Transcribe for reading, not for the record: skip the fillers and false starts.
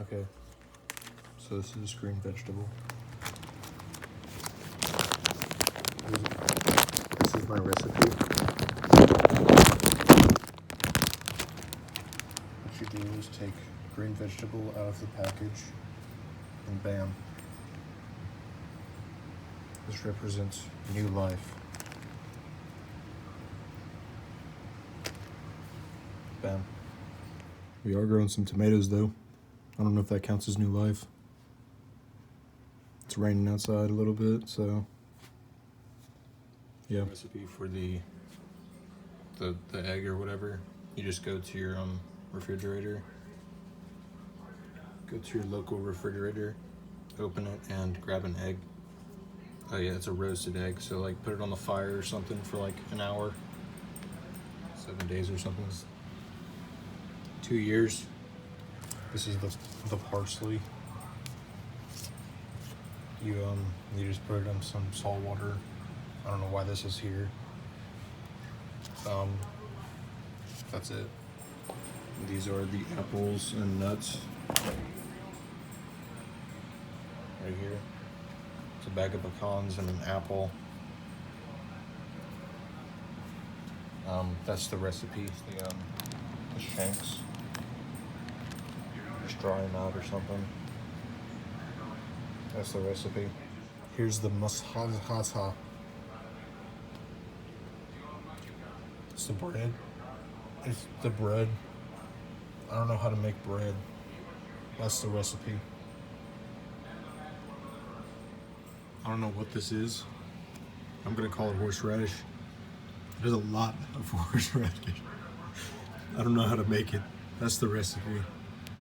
Okay, so this is green vegetable. This is my recipe. What you do is take green vegetable out of the package and bam. This represents new life. Bam. We are growing some tomatoes though. I don't know if that counts as new life. It's raining outside a little bit, so yeah. Recipe for the egg or whatever. You just go to your refrigerator. Go to your local refrigerator, open it, and grab an egg. Oh yeah, it's a roasted egg, so like put it on the fire or something for like an hour, 7 days or something. 2 years. This is the parsley. You just put it in some salt water. I don't know why this is here. That's it. These are the apples and nuts. Right here. It's a bag of pecans and an apple. That's the recipe. The shanks. Just dry them out or something. That's the recipe. Here's the masala. It's the bread. It's the bread. I don't know how to make bread. That's the recipe. I don't know what this is. I'm gonna call it horseradish. There's a lot of horseradish. I don't know how to make it. That's the recipe.